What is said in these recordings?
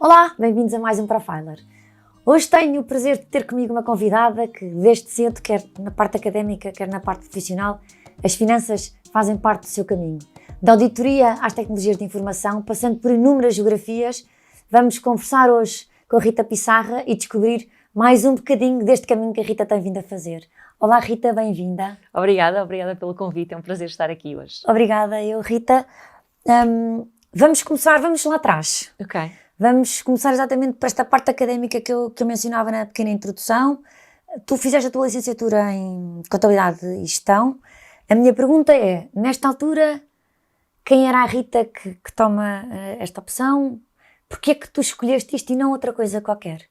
Olá, bem-vindos a mais um Profiler. Hoje tenho o prazer de ter comigo uma convidada que desde cedo, quer na parte académica, quer na parte profissional, as finanças fazem parte do seu caminho. Da auditoria às tecnologias de informação, passando por inúmeras geografias, vamos conversar hoje com a Rita Pissarra e descobrir mais um bocadinho deste caminho que a Rita tem vindo a fazer. Olá Rita, bem-vinda. Obrigada pelo convite, é um prazer estar aqui hoje. Obrigada, Rita. Vamos lá atrás. Ok. Vamos começar exatamente por esta parte académica que eu mencionava na pequena introdução. Tu fizeste a tua licenciatura em Contabilidade e Gestão. A minha pergunta é, nesta altura, quem era a Rita que toma esta opção? Porquê é que tu escolheste isto e não outra coisa qualquer?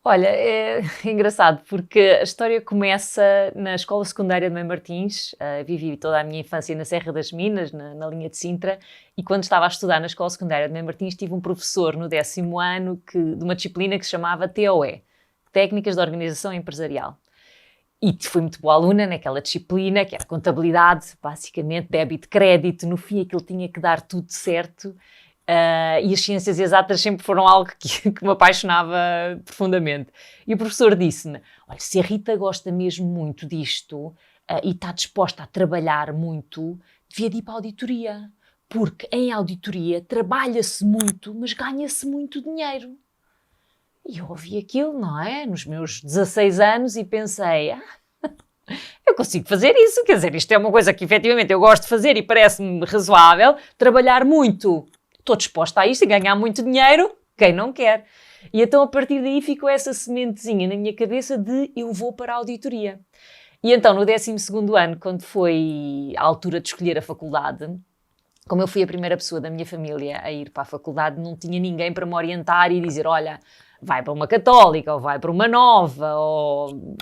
Olha, é engraçado porque a história começa na Escola Secundária de Mãe Martins. Vivi toda a minha infância na Serra das Minas, na linha de Sintra, e quando estava a estudar na Escola Secundária de Mãe Martins tive um professor no 10º ano de uma disciplina que se chamava TOE, Técnicas de Organização Empresarial. E fui muito boa aluna naquela disciplina, que era contabilidade, basicamente débito, crédito, no fim aquilo tinha que dar tudo certo. E as ciências exatas sempre foram algo que me apaixonava profundamente. E o professor disse-me, olha, se a Rita gosta mesmo muito disto e está disposta a trabalhar muito, devia de ir para a auditoria, porque em auditoria trabalha-se muito, mas ganha-se muito dinheiro. E eu ouvi aquilo, não é? Nos meus 16 anos e pensei, eu consigo fazer isso, quer dizer, isto é uma coisa que efetivamente eu gosto de fazer e parece-me razoável, trabalhar muito. Estou disposta a isto e ganhar muito dinheiro, quem não quer? E então a partir daí ficou essa sementezinha na minha cabeça de eu vou para a auditoria. E então no 12º ano, quando foi a altura de escolher a faculdade, como eu fui a primeira pessoa da minha família a ir para a faculdade, não tinha ninguém para me orientar e dizer, olha, vai para uma católica, ou vai para uma nova, ou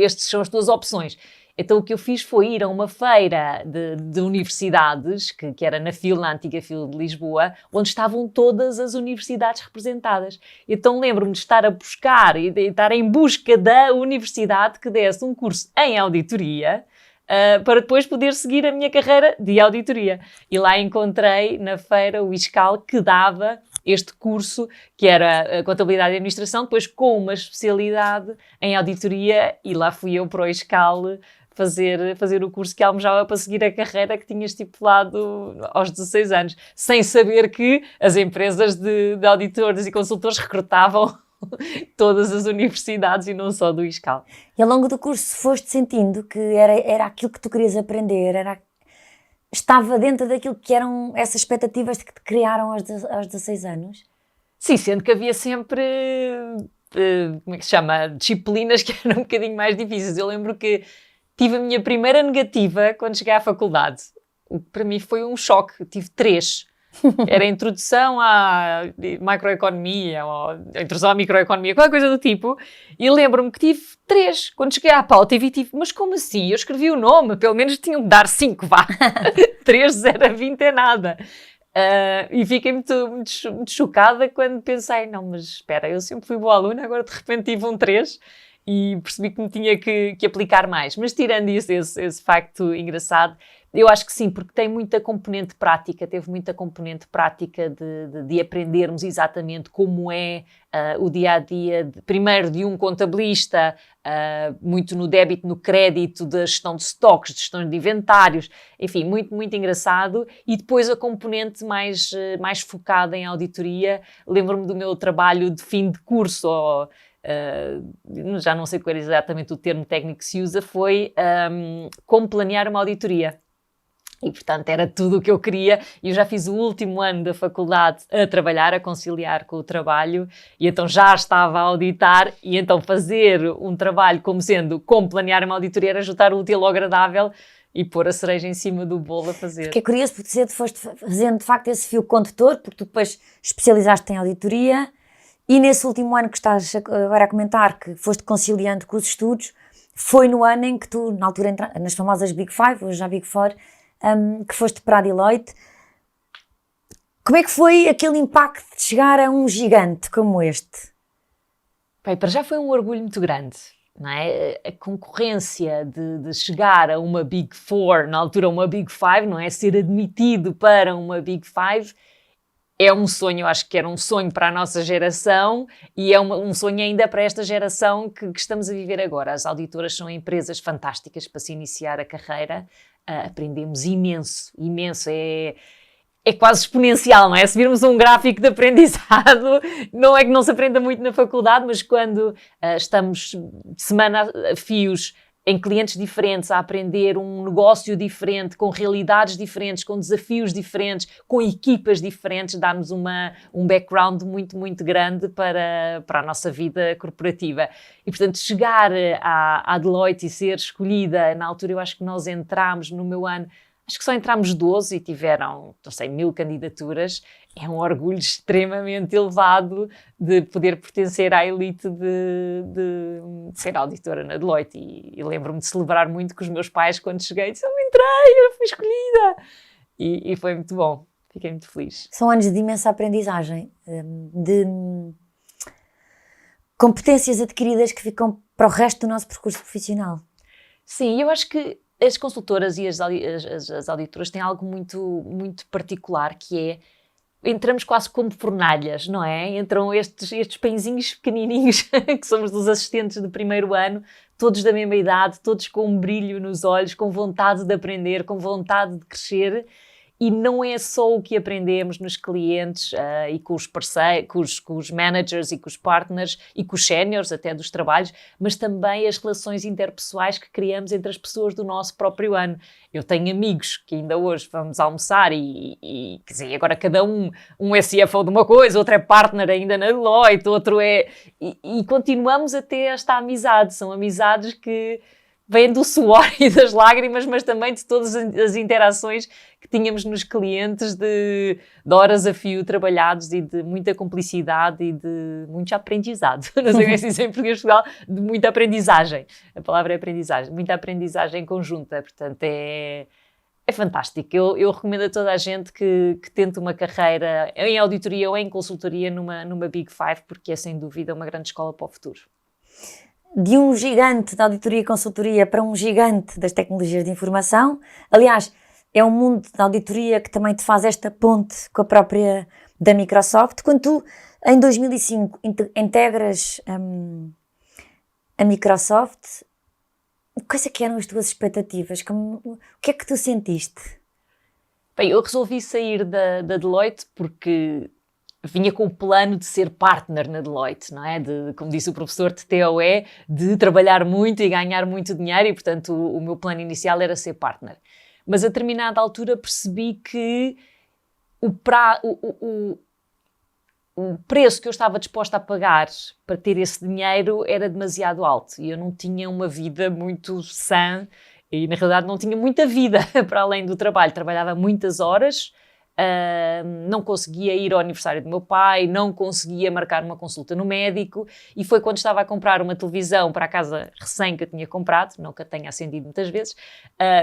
estas são as tuas opções. Então o que eu fiz foi ir a uma feira de universidades, que era na antiga FIL de Lisboa, onde estavam todas as universidades representadas. Então lembro-me de estar a buscar e de estar em busca da universidade que desse um curso em auditoria, para depois poder seguir a minha carreira de auditoria. E lá encontrei na feira o ISCAL que dava este curso, que era a Contabilidade e Administração, depois com uma especialidade em auditoria, e lá fui eu para o ISCAL fazer o curso que almejava para seguir a carreira que tinha estipulado aos 16 anos, sem saber que as empresas de auditores e consultores recrutavam todas as universidades e não só do ISCAL. E ao longo do curso foste sentindo que era aquilo que tu querias aprender, estava dentro daquilo que eram essas expectativas que te criaram aos 16 anos? Sim, sendo que havia sempre, como é que se chama, disciplinas que eram um bocadinho mais difíceis. Eu lembro que tive a minha primeira negativa quando cheguei à faculdade. Para mim foi um choque, tive 3. Era a introdução à microeconomia, ou a introdução à microeconomia, qualquer coisa do tipo. E lembro-me que tive 3. Quando cheguei à pauta e vi, mas como assim? Eu escrevi o nome, pelo menos tinham de dar 5, vá. 3 de 0 a 20 é nada. E fiquei muito chocada quando pensei, não, mas espera, eu sempre fui boa aluna, agora de repente tive um 3 e percebi que me tinha que aplicar mais. Mas tirando isso, esse facto engraçado, eu acho que sim, porque tem muita componente prática, teve muita componente prática de aprendermos exatamente como é o dia-a-dia, primeiro de um contabilista, muito no débito, no crédito, da gestão de estoques, de gestão de inventários, enfim, muito, muito engraçado. E depois a componente mais focada em auditoria. Lembro-me do meu trabalho de fim de curso, já não sei qual é exatamente o termo técnico que se usa, foi como planear uma auditoria. E, portanto, era tudo o que eu queria. E eu já fiz o último ano da faculdade a trabalhar, a conciliar com o trabalho. E então já estava a auditar. E então fazer um trabalho como planear uma auditoria era juntar o útil ao agradável e pôr a cereja em cima do bolo a fazer. Porque é curioso, porque cedo foste fazendo, de facto, esse fio condutor, porque tu depois especializaste em auditoria. E nesse último ano que estás agora a comentar, que foste conciliando com os estudos, foi no ano em que tu, na altura, nas famosas Big Five, hoje já Big Four, que foste para a Deloitte. Como é que foi aquele impacto de chegar a um gigante como este? Bem, para já foi um orgulho muito grande, não é? A concorrência de chegar a uma Big Four, na altura uma Big Five, não é? Ser admitido para uma Big Five é um sonho, eu acho que era um sonho para a nossa geração e é um sonho ainda para esta geração que estamos a viver agora. As auditoras são empresas fantásticas para se iniciar a carreira, aprendemos imenso, é quase exponencial, não é? Se virmos um gráfico de aprendizado, não é que não se aprenda muito na faculdade, mas quando estamos de semana a fios em clientes diferentes, a aprender um negócio diferente, com realidades diferentes, com desafios diferentes, com equipas diferentes, dá-nos um background muito, muito grande para a nossa vida corporativa. E, portanto, chegar à Deloitte e ser escolhida, na altura eu acho que nós entramos no meu ano, acho que só entramos 12 e tiveram, não sei, 1000 candidaturas. É um orgulho extremamente elevado de poder pertencer à elite de ser auditora na Deloitte. E lembro-me de celebrar muito com os meus pais quando cheguei. Disse, eu entrei, eu fui escolhida. E foi muito bom. Fiquei muito feliz. São anos de imensa aprendizagem, de competências adquiridas que ficam para o resto do nosso percurso profissional. Sim, eu acho que as consultoras e as auditoras têm algo muito, muito particular, que é, entramos quase como fornalhas, não é? Entram estes pãezinhos pequenininhos, que somos dos assistentes de primeiro ano, todos da mesma idade, todos com um brilho nos olhos, com vontade de aprender, com vontade de crescer. E não é só o que aprendemos nos clientes e com os parceiros, com os managers e com os partners e com os séniores até dos trabalhos, mas também as relações interpessoais que criamos entre as pessoas do nosso próprio ano. Eu tenho amigos que ainda hoje vamos almoçar e quer dizer, agora cada um é CFO de uma coisa, outro é partner ainda na Deloitte, outro é... E continuamos a ter esta amizade. São amizades que vêm do suor e das lágrimas, mas também de todas as interações que tínhamos nos clientes, de horas a fio trabalhados e de muita cumplicidade e de muito aprendizado. Não sei como é que se diz em português, de muita aprendizagem. A palavra é aprendizagem. Muita aprendizagem conjunta. Portanto, é fantástico. Eu recomendo a toda a gente que tente uma carreira em auditoria ou em consultoria numa Big Five, porque é sem dúvida uma grande escola para o futuro. De um gigante da auditoria e consultoria para um gigante das tecnologias de informação. Aliás, é um mundo da auditoria que também te faz esta ponte com a própria da Microsoft. Quando tu, em 2005, integras a Microsoft, quais é que eram as tuas expectativas? O que é que tu sentiste? Bem, eu resolvi sair da Deloitte porque vinha com o plano de ser partner na Deloitte, não é? Como disse o professor de TOE, de trabalhar muito e ganhar muito dinheiro e, portanto, o meu plano inicial era ser partner. Mas a determinada altura percebi que o preço que eu estava disposta a pagar para ter esse dinheiro era demasiado alto e eu não tinha uma vida muito sã e, na realidade, não tinha muita vida para além do trabalho. Trabalhava muitas horas, não conseguia ir ao aniversário do meu pai, não conseguia marcar uma consulta no médico e foi quando estava a comprar uma televisão para a casa recém que eu tinha comprado, não que a tenha acendido muitas vezes,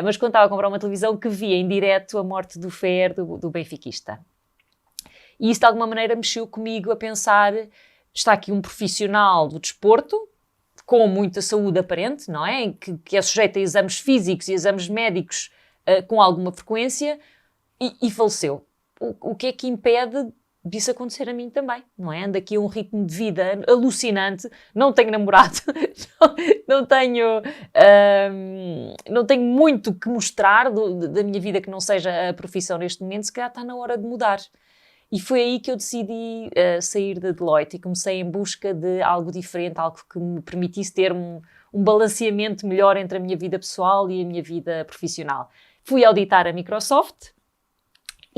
mas quando estava a comprar uma televisão que via em direto a morte do Fer, do benfiquista. E isso de alguma maneira mexeu comigo a pensar, está aqui um profissional do desporto, com muita saúde aparente, não é? Que é sujeito a exames físicos e exames médicos com alguma frequência e faleceu. O que é que impede disso acontecer a mim também, não é? Ando aqui a um ritmo de vida alucinante, não tenho namorado, não tenho muito que mostrar da minha vida que não seja a profissão neste momento, se calhar está na hora de mudar. E foi aí que eu decidi sair da Deloitte e comecei em busca de algo diferente, algo que me permitisse ter um balanceamento melhor entre a minha vida pessoal e a minha vida profissional. Fui auditar a Microsoft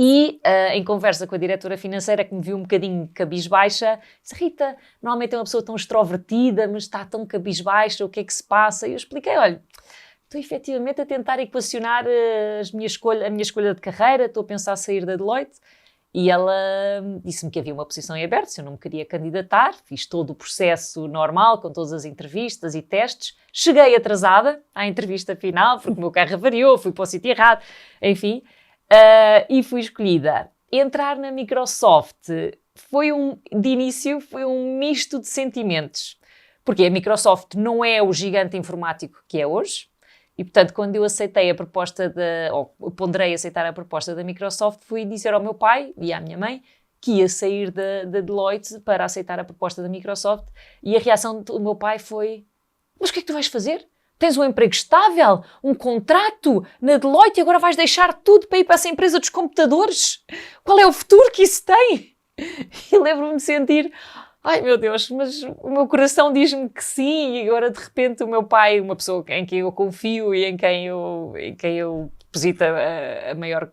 e, em conversa com a diretora financeira, que me viu um bocadinho cabisbaixa, disse, Rita, normalmente é uma pessoa tão extrovertida, mas está tão cabisbaixa, o que é que se passa? E eu expliquei, olha, estou efetivamente a tentar equacionar a minha escolha de carreira, estou a pensar sair da Deloitte. E ela disse-me que havia uma posição em aberto, se eu não me queria candidatar, fiz todo o processo normal, com todas as entrevistas e testes, cheguei atrasada à entrevista final, porque o meu carro avariou, fui para o sítio errado, enfim, e fui escolhida. Entrar na Microsoft de início foi um misto de sentimentos, porque a Microsoft não é o gigante informático que é hoje, e, portanto, quando eu aceitei a proposta ou ponderei aceitar a proposta da Microsoft, fui dizer ao meu pai e à minha mãe que ia sair da Deloitte para aceitar a proposta da Microsoft, e a reação do meu pai foi: mas o que é que tu vais fazer? Tens um emprego estável, um contrato na Deloitte e agora vais deixar tudo para ir para essa empresa dos computadores? Qual é o futuro que isso tem? E lembro-me de sentir: ai meu Deus, mas o meu coração diz-me que sim, e agora de repente o meu pai, uma pessoa em quem eu confio e em quem eu deposito a maior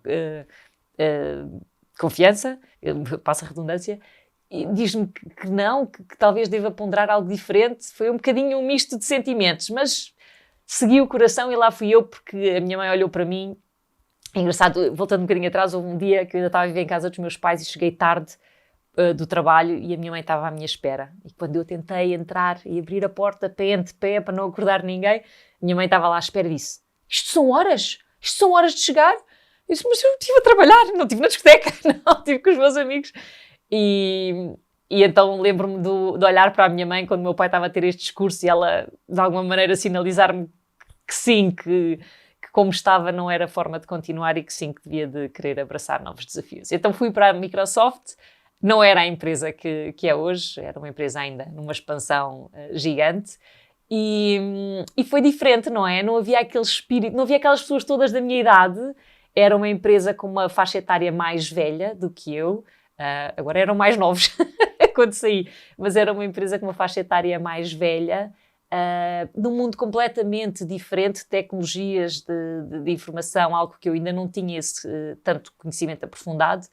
confiança, passa a redundância, e diz-me que não, que talvez deva ponderar algo diferente. Foi um bocadinho um misto de sentimentos, mas segui o coração e lá fui eu, porque a minha mãe olhou para mim. É engraçado, voltando um bocadinho atrás, houve um dia que eu ainda estava a viver em casa dos meus pais e cheguei tarde do trabalho e a minha mãe estava à minha espera. E quando eu tentei entrar e abrir a porta pé ante pé para não acordar ninguém, a minha mãe estava lá à espera e disse: isto são horas? Isto são horas de chegar? Eu disse: mas eu estive a trabalhar, não estive na discoteca, não, estive com os meus amigos. E então lembro-me de olhar para a minha mãe quando o meu pai estava a ter este discurso e ela, de alguma maneira, sinalizar-me que sim, que como estava não era forma de continuar e que sim, que devia de querer abraçar novos desafios. Então fui para a Microsoft. Não era a empresa que é hoje, era uma empresa ainda numa expansão gigante, e foi diferente, não é? Não havia aquele espírito, não havia aquelas pessoas todas da minha idade. Era uma empresa com uma faixa etária mais velha do que eu, agora eram mais novos quando saí, mas era uma empresa com uma faixa etária mais velha, num mundo completamente diferente de tecnologias de informação, algo que eu ainda não tinha tanto conhecimento aprofundado.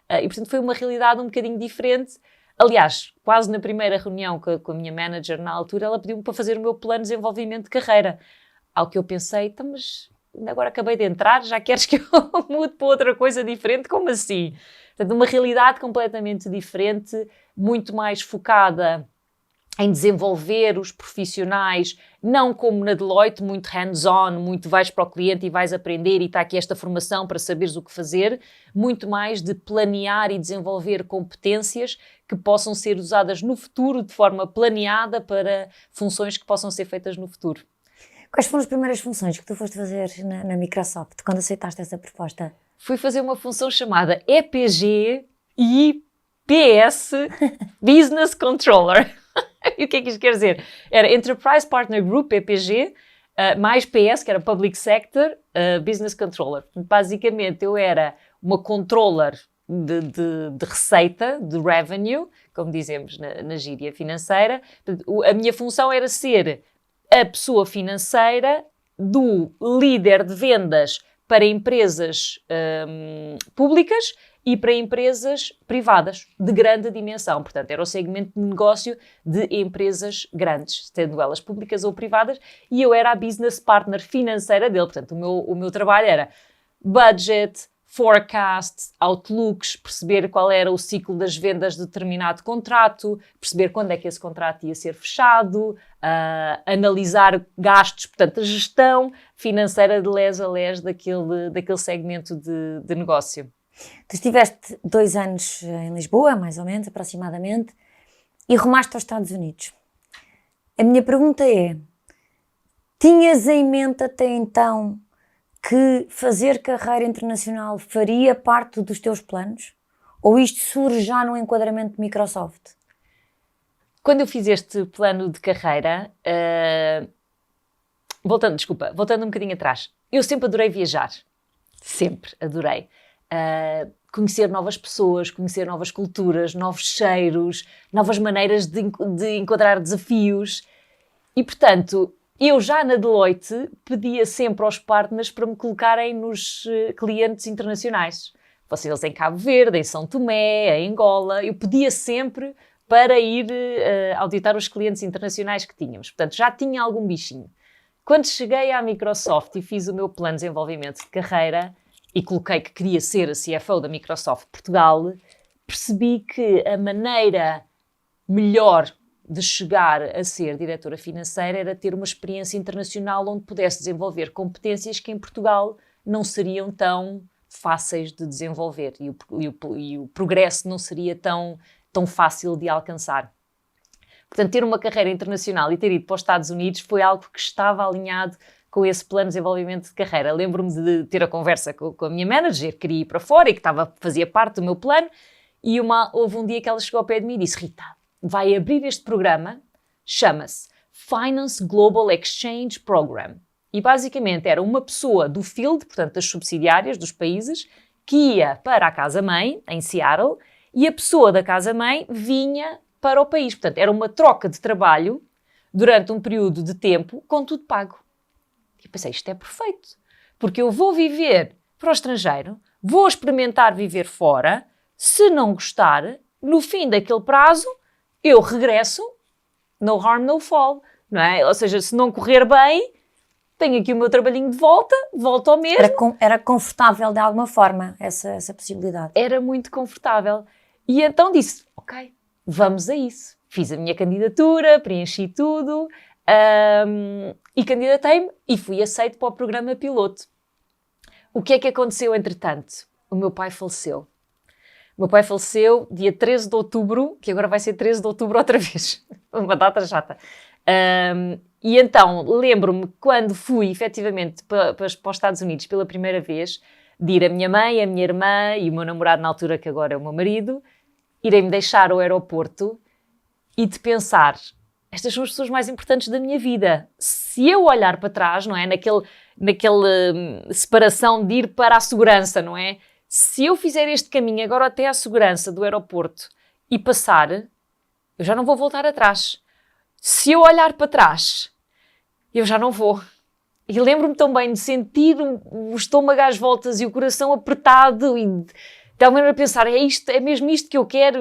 E, portanto, foi uma realidade um bocadinho diferente. Aliás, quase na primeira reunião com a minha manager na altura, ela pediu-me para fazer o meu plano de desenvolvimento de carreira. Ao que eu pensei: então, mas agora acabei de entrar, já queres que eu mude para outra coisa diferente? Como assim? Portanto, uma realidade completamente diferente, muito mais focada em desenvolver os profissionais, não como na Deloitte, muito hands-on, muito vais para o cliente e vais aprender e está aqui esta formação para saberes o que fazer, muito mais de planear e desenvolver competências que possam ser usadas no futuro de forma planeada para funções que possam ser feitas no futuro. Quais foram as primeiras funções que tu foste fazer na Microsoft, quando aceitaste essa proposta? Fui fazer uma função chamada EPG e PS Business Controller. E o que é que isto quer dizer? Era Enterprise Partner Group, EPG, mais PS, que era Public Sector, Business Controller. Basicamente, eu era uma controller de receita, de revenue, como dizemos na gíria financeira. A minha função era ser a pessoa financeira do líder de vendas para empresas públicas e para empresas privadas de grande dimensão. Portanto, era o segmento de negócio de empresas grandes, sendo elas públicas ou privadas, e eu era a business partner financeira dele. Portanto, o meu trabalho era budget, forecast, outlooks, perceber qual era o ciclo das vendas de determinado contrato, perceber quando é que esse contrato ia ser fechado, analisar gastos, portanto, a gestão financeira de les a les daquele segmento de negócio. Tu estiveste 2 anos em Lisboa, mais ou menos, aproximadamente, e rumaste aos Estados Unidos. A minha pergunta é: tinhas em mente até então que fazer carreira internacional faria parte dos teus planos? Ou isto surge já no enquadramento de Microsoft? Quando eu fiz este plano de carreira, voltando um bocadinho atrás, eu sempre adorei viajar. Sempre adorei. Conhecer novas pessoas, conhecer novas culturas, novos cheiros, novas maneiras de enquadrar desafios. E, portanto, eu já na Deloitte pedia sempre aos partners para me colocarem nos clientes internacionais. Fossem eles em Cabo Verde, em São Tomé, em Angola. Eu pedia sempre para ir auditar os clientes internacionais que tínhamos. Portanto, já tinha algum bichinho. Quando cheguei à Microsoft e fiz o meu plano de desenvolvimento de carreira e coloquei que queria ser a CFO da Microsoft Portugal, percebi que a maneira melhor de chegar a ser diretora financeira era ter uma experiência internacional onde pudesse desenvolver competências que em Portugal não seriam tão fáceis de desenvolver e o progresso não seria tão fácil de alcançar. Portanto, ter uma carreira internacional e ter ido para os Estados Unidos foi algo que estava alinhado com esse plano de desenvolvimento de carreira. Lembro-me de ter a conversa com a minha manager, que queria ir para fora e que fazia parte do meu plano, e houve um dia que ela chegou ao pé de mim e disse: Rita, vai abrir este programa, chama-se Finance Global Exchange Program. E basicamente era uma pessoa do field, portanto das subsidiárias dos países, que ia para a casa-mãe, em Seattle, e a pessoa da casa-mãe vinha para o país. Portanto, era uma troca de trabalho durante um período de tempo, com tudo pago. E pensei, isto é perfeito, porque eu vou viver para o estrangeiro, vou experimentar viver fora, se não gostar, no fim daquele prazo, eu regresso, no harm, no fall, não é? Ou seja, se não correr bem, tenho aqui o meu trabalhinho de volta, volto ao mesmo. Era confortável de alguma forma essa possibilidade? Era muito confortável. E então disse, ok, vamos a isso. Fiz a minha candidatura, preenchi tudo e candidatei-me e fui aceito para o programa piloto. O que é que aconteceu entretanto? O meu pai faleceu. O meu pai faleceu dia 13 de outubro, que agora vai ser 13 de outubro outra vez. Uma data chata. E então, lembro-me quando fui, efetivamente, para os Estados Unidos pela primeira vez, de ir a minha mãe, a minha irmã e o meu namorado na altura, que agora é o meu marido, irem-me deixar ao aeroporto e de pensar, estas são as pessoas mais importantes da minha vida. Se eu olhar para trás, não é? Naquela separação de ir para a segurança, não é? Se eu fizer este caminho agora até à segurança do aeroporto e passar, eu já não vou voltar atrás. Se eu olhar para trás, eu já não vou. E lembro-me também de sentir o estômago às voltas e o coração apertado e de alguma maneira pensar, é mesmo isto que eu quero?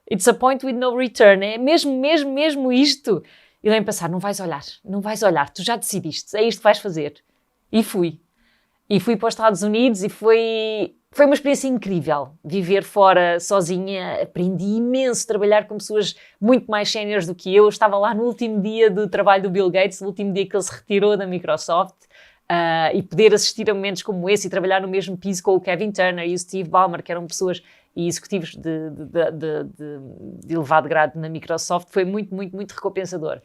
It's a point with no return. É mesmo isto? E lembro-me pensar, não vais olhar, tu já decidiste, é isto que vais fazer. E fui. E fui para os Estados Unidos e foi uma experiência incrível. Viver fora sozinha, aprendi imenso a trabalhar com pessoas muito mais séniores do que eu. Estava lá no último dia do trabalho do Bill Gates, no último dia que ele se retirou da Microsoft, e poder assistir a momentos como esse e trabalhar no mesmo piso com o Kevin Turner e o Steve Ballmer, que eram pessoas e executivos de elevado grado na Microsoft, foi muito, muito, muito recompensador.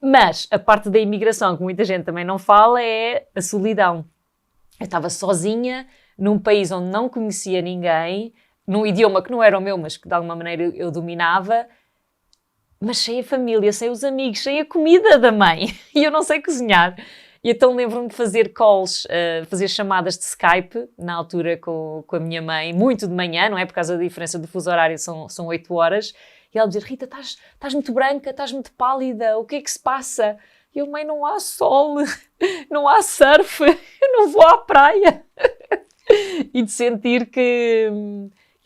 Mas a parte da imigração, que muita gente também não fala, é a solidão. Eu estava sozinha, num país onde não conhecia ninguém, num idioma que não era o meu, mas que de alguma maneira eu dominava, mas sem a família, sem os amigos, sem a comida da mãe. E eu não sei cozinhar. E então lembro-me de fazer calls, fazer chamadas de Skype, na altura com a minha mãe, muito de manhã, não é? Por causa da diferença do fuso horário, são 8 horas. E ela dizer, Rita, estás muito branca, estás muito pálida, o que é que se passa? E eu, mãe, não há sol, não há surf, eu não vou à praia. E de sentir que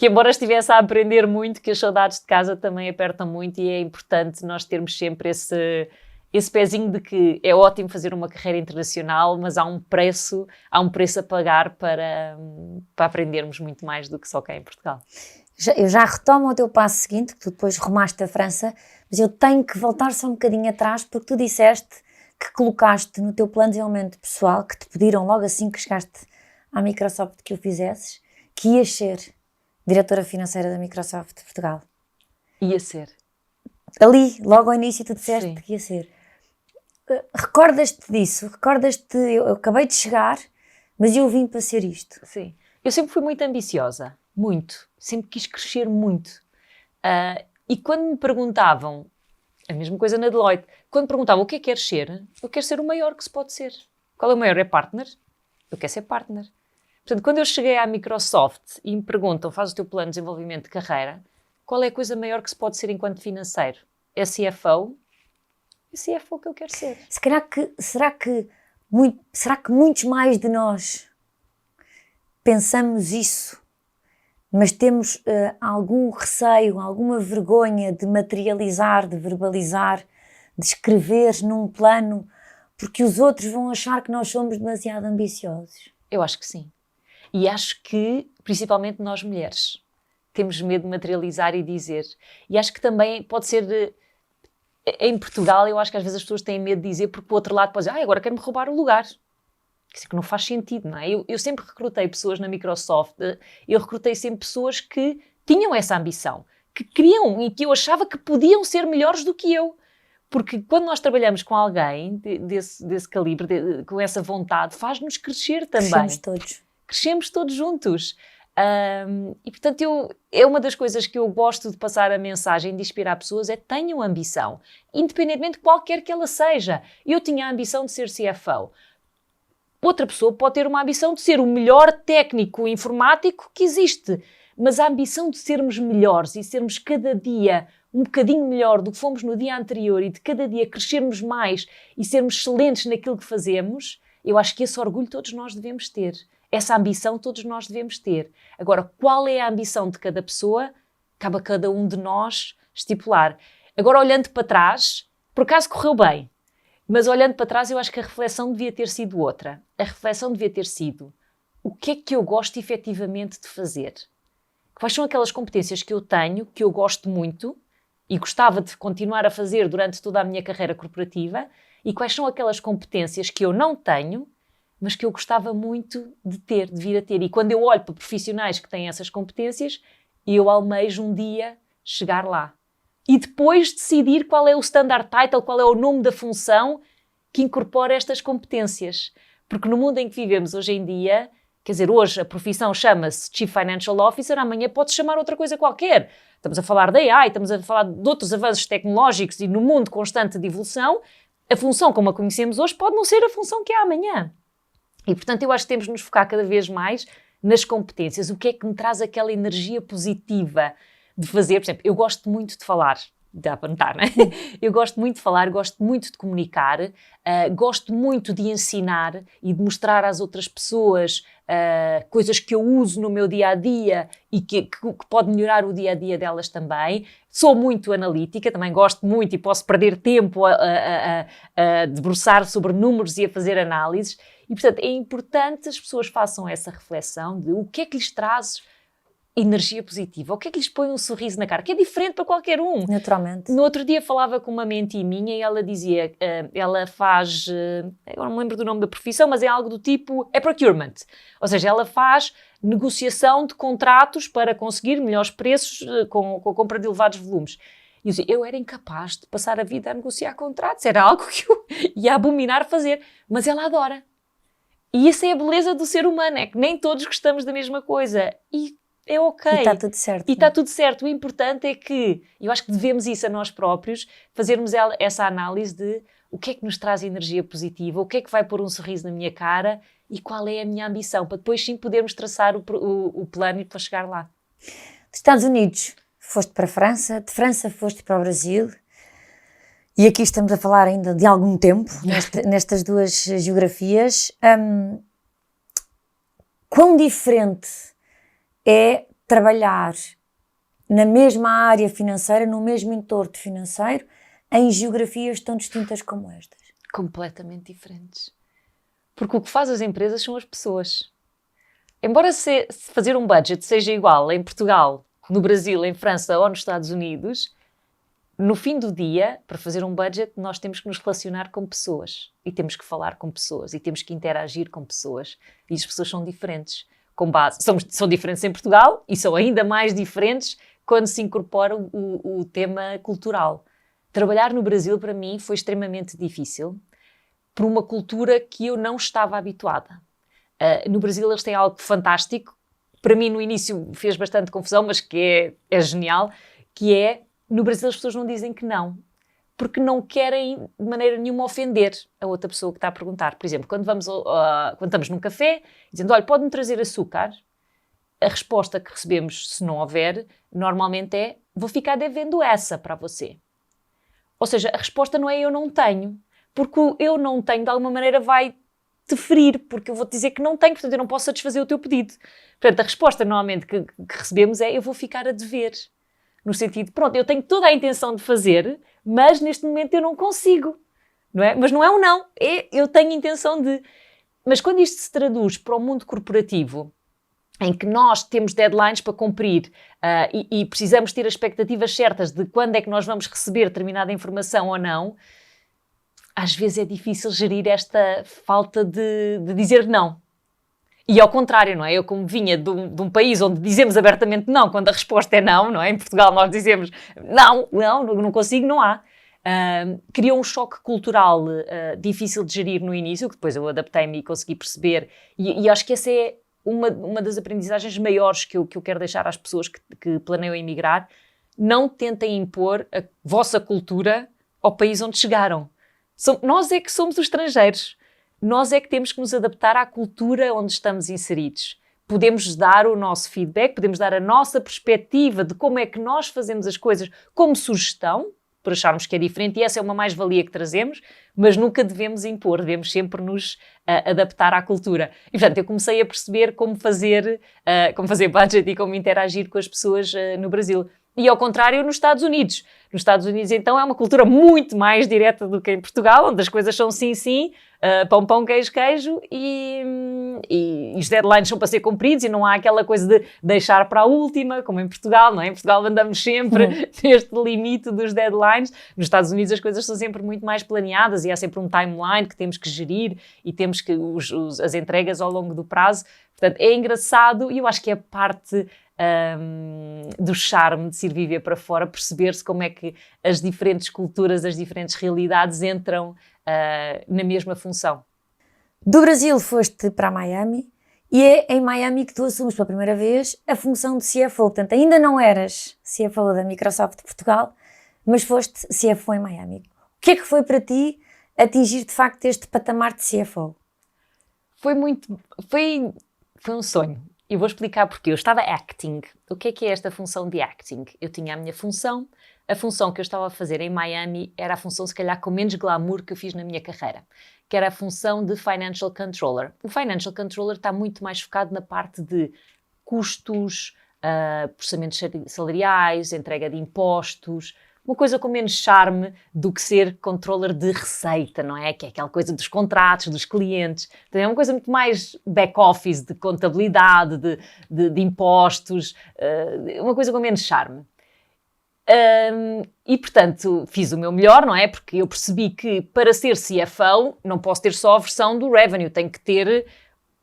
embora estivesse a aprender muito, que as saudades de casa também apertam muito e é importante nós termos sempre esse pezinho de que é ótimo fazer uma carreira internacional, mas há um preço a pagar para aprendermos muito mais do que só cá em Portugal. Eu já retomo ao teu passo seguinte, que tu depois rumaste a França, mas eu tenho que voltar só um bocadinho atrás, porque tu disseste que colocaste no teu plano de desenvolvimento pessoal, que te pediram logo assim que chegaste à Microsoft que o fizesses, que ias ser diretora financeira da Microsoft de Portugal. Ia ser. Ali, logo ao início, tu disseste Sim. que ia ser. Recordas-te disso? Recordas-te, eu acabei de chegar, mas eu vim para ser isto. Sim. Eu sempre fui muito ambiciosa. Muito. Sempre quis crescer muito. E quando me perguntavam, a mesma coisa na Deloitte, quando me perguntavam o que é que queres ser, eu quero ser o maior que se pode ser. Qual é o maior? É partner? Eu quero ser partner. Portanto, quando eu cheguei à Microsoft e me perguntam, faz o teu plano de desenvolvimento de carreira, qual é a coisa maior que se pode ser enquanto financeiro? É CFO? É CFO que eu quero ser. Será que muitos mais de nós pensamos isso, mas temos algum receio, alguma vergonha de materializar, de verbalizar, de escrever num plano, porque os outros vão achar que nós somos demasiado ambiciosos? Eu acho que sim. E acho que, principalmente nós mulheres, temos medo de materializar e dizer. E acho que também pode ser... Em Portugal, eu acho que às vezes as pessoas têm medo de dizer, porque o outro lado pode dizer, agora quero-me roubar o lugar. Isso que não faz sentido, não é? Eu sempre recrutei pessoas na Microsoft, eu recrutei sempre pessoas que tinham essa ambição, que queriam e que eu achava que podiam ser melhores do que eu. Porque quando nós trabalhamos com alguém desse calibre, com essa vontade, faz-nos crescer também. Crescemos todos. Crescemos todos juntos. E portanto, é uma das coisas que eu gosto de passar a mensagem, de inspirar pessoas, é tenham ambição, independentemente de qualquer que ela seja. Eu tinha a ambição de ser CFO. Outra pessoa pode ter uma ambição de ser o melhor técnico informático que existe, mas a ambição de sermos melhores e sermos cada dia um bocadinho melhor do que fomos no dia anterior e de cada dia crescermos mais e sermos excelentes naquilo que fazemos, eu acho que esse orgulho todos nós devemos ter. Essa ambição todos nós devemos ter. Agora, qual é a ambição de cada pessoa? Cabe a cada um de nós estipular. Agora, olhando para trás, por acaso correu bem, mas olhando para trás eu acho que a reflexão devia ter sido outra. A reflexão devia ter sido: o que é que eu gosto efetivamente de fazer? Quais são aquelas competências que eu tenho, que eu gosto muito e gostava de continuar a fazer durante toda a minha carreira corporativa, e quais são aquelas competências que eu não tenho, mas que eu gostava muito de ter, de vir a ter. E quando eu olho para profissionais que têm essas competências, eu almejo um dia chegar lá. E depois decidir qual é o standard title, qual é o nome da função que incorpora estas competências. Porque no mundo em que vivemos hoje em dia, quer dizer, hoje a profissão chama-se Chief Financial Officer, amanhã pode-se chamar outra coisa qualquer. Estamos a falar da AI, estamos a falar de outros avanços tecnológicos e no mundo constante de evolução, a função como a conhecemos hoje pode não ser a função que há amanhã. E, portanto, eu acho que temos de nos focar cada vez mais nas competências. O que é que me traz aquela energia positiva de fazer? Por exemplo, eu gosto muito de falar. Dá para notar, não é? Eu gosto muito de falar, gosto muito de comunicar, gosto muito de ensinar e de mostrar às outras pessoas coisas que eu uso no meu dia-a-dia e que pode melhorar o dia-a-dia delas também. Sou muito analítica, também gosto muito e posso perder tempo a debruçar sobre números e a fazer análises. E, portanto, é importante as pessoas façam essa reflexão de o que é que lhes traz energia positiva, o que é que lhes põe um sorriso na cara, que é diferente para qualquer um. Naturalmente. No outro dia falava com uma mentee minha e ela dizia, ela faz, agora não me lembro do nome da profissão, mas é algo do tipo, é procurement. Ou seja, ela faz negociação de contratos para conseguir melhores preços com a compra de elevados volumes. E eu era incapaz de passar a vida a negociar contratos, era algo que eu ia abominar fazer, mas ela adora. E essa é a beleza do ser humano, é que nem todos gostamos da mesma coisa. E é ok. E está tudo certo. E está tudo certo. O importante é que, eu acho que devemos isso a nós próprios, fazermos essa análise de o que é que nos traz energia positiva, o que é que vai pôr um sorriso na minha cara e qual é a minha ambição, para depois sim podermos traçar o plano para chegar lá. Dos Estados Unidos foste para a França, de França foste para o Brasil, e aqui estamos a falar ainda de algum tempo, nestas duas geografias. Quão diferente é trabalhar na mesma área financeira, no mesmo entorno financeiro, em geografias tão distintas como estas? Completamente diferentes. Porque o que faz as empresas são as pessoas. Embora fazer um budget seja igual em Portugal, no Brasil, em França ou nos Estados Unidos, no fim do dia, para fazer um budget, nós temos que nos relacionar com pessoas. E temos que falar com pessoas. E temos que interagir com pessoas. E as pessoas são diferentes. São diferentes em Portugal e são ainda mais diferentes quando se incorpora o tema cultural. Trabalhar no Brasil, para mim, foi extremamente difícil por uma cultura que eu não estava habituada. No Brasil eles têm algo fantástico, para mim no início fez bastante confusão, mas que é genial, que é, no Brasil as pessoas não dizem que não, porque não querem de maneira nenhuma ofender a outra pessoa que está a perguntar. Por exemplo, quando estamos num café, dizendo, olha, pode-me trazer açúcar? A resposta que recebemos, se não houver, normalmente é, vou ficar devendo essa para você. Ou seja, a resposta não é eu não tenho, porque o eu não tenho de alguma maneira vai te ferir, porque eu vou-te dizer que não tenho, portanto eu não posso satisfazer o teu pedido. Portanto, a resposta normalmente que recebemos é, eu vou ficar a dever. No sentido, pronto, eu tenho toda a intenção de fazer, mas neste momento eu não consigo, não é? Mas não é um não, eu tenho intenção de... Mas quando isto se traduz para o mundo corporativo, em que nós temos deadlines para cumprir e precisamos ter as expectativas certas de quando é que nós vamos receber determinada informação ou não, às vezes é difícil gerir esta falta de dizer não. E ao contrário, não é? Eu como vinha de um país onde dizemos abertamente não, quando a resposta é não, não é? Em Portugal nós dizemos não consigo, não há. Criou um choque cultural difícil de gerir no início, que depois eu adaptei-me e consegui perceber. E acho que essa é uma das aprendizagens maiores que eu quero deixar às pessoas que planeiam emigrar: não tentem impor a vossa cultura ao país onde chegaram. Nós é que somos os estrangeiros. Nós é que temos que nos adaptar à cultura onde estamos inseridos. Podemos dar o nosso feedback, podemos dar a nossa perspectiva de como é que nós fazemos as coisas como sugestão, por acharmos que é diferente, e essa é uma mais-valia que trazemos, mas nunca devemos impor, devemos sempre nos adaptar à cultura. E, portanto, eu comecei a perceber como fazer budget e como interagir com as pessoas no Brasil. E, ao contrário, nos Estados Unidos. Nos Estados Unidos, então, é uma cultura muito mais direta do que em Portugal, onde as coisas são sim, sim, pão, pão, queijo, queijo, e os deadlines são para ser cumpridos e não há aquela coisa de deixar para a última, como em Portugal, não é? Em Portugal andamos sempre neste limite dos deadlines. Nos Estados Unidos as coisas são sempre muito mais planeadas e há sempre um timeline que temos que gerir e temos que as entregas ao longo do prazo. Portanto, é engraçado e eu acho que é parte do charme de se ir viver para fora, perceber-se como é que as diferentes culturas, as diferentes realidades entram na mesma função. Do Brasil foste para Miami e é em Miami que tu assumes pela primeira vez a função de CFO. Portanto, ainda não eras CFO da Microsoft de Portugal, mas foste CFO em Miami. O que é que foi para ti atingir de facto este patamar de CFO? Foi um sonho. E vou explicar porquê. Eu estava acting. O que é esta função de acting? Eu tinha a minha função. A função que eu estava a fazer em Miami era a função, se calhar, com menos glamour que eu fiz na minha carreira, que era a função de Financial Controller. O Financial Controller está muito mais focado na parte de custos, processamentos salariais, entrega de impostos, uma coisa com menos charme do que ser controller de receita, não é? Que é aquela coisa dos contratos, dos clientes. Então é uma coisa muito mais back-office, de contabilidade, de impostos, uma coisa com menos charme. E, portanto, fiz o meu melhor, não é? Porque eu percebi que para ser CFO não posso ter só a versão do revenue, tenho que ter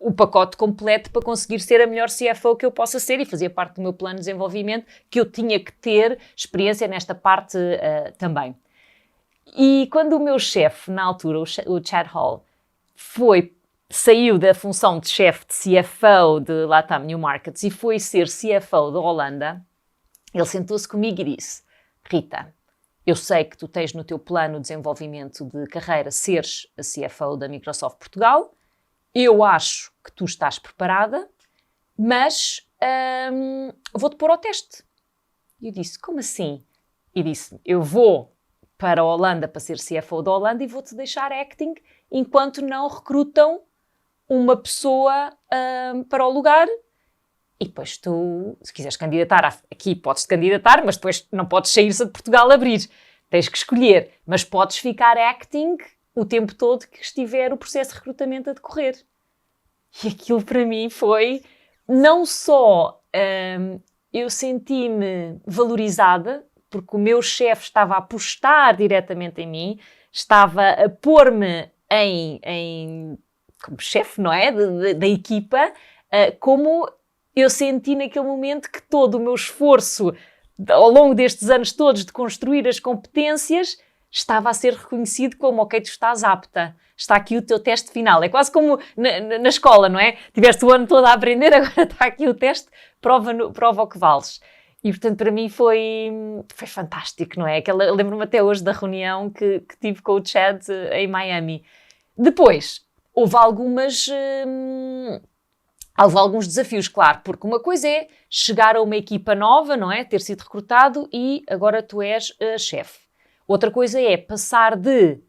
o pacote completo para conseguir ser a melhor CFO que eu possa ser, e fazia parte do meu plano de desenvolvimento que eu tinha que ter experiência nesta parte também. E quando o meu chefe, na altura, o Chad Hall, saiu da função de chefe de CFO de Latam New Markets e foi ser CFO da Holanda, ele sentou-se comigo e disse: Rita, eu sei que tu tens no teu plano de desenvolvimento de carreira seres a CFO da Microsoft Portugal, eu acho que tu estás preparada, mas vou-te pôr ao teste. E eu disse: como assim? E disse: eu vou para a Holanda para ser CFO da Holanda e vou-te deixar acting enquanto não recrutam uma pessoa para o lugar. E depois tu, se quiseres candidatar aqui, podes-te candidatar, mas depois não podes sair-se de Portugal a abrir. Tens que escolher, mas podes ficar acting o tempo todo que estiver o processo de recrutamento a decorrer. E aquilo para mim foi, não só eu senti-me valorizada, porque o meu chefe estava a apostar diretamente em mim, estava a pôr-me como chefe, não é, da equipa, como eu senti naquele momento que todo o meu esforço ao longo destes anos todos de construir as competências estava a ser reconhecido como: ok, tu estás apta, está aqui o teu teste final. É quase como na escola, não é? Tiveste o ano todo a aprender, agora está aqui o teste, prova o que vales. E, portanto, para mim foi fantástico, não é? Eu lembro-me até hoje da reunião que tive com o Chad em Miami. Depois, houve alguns desafios, claro, porque uma coisa é chegar a uma equipa nova, não é? Ter sido recrutado e agora tu és chefe. Outra coisa é passar de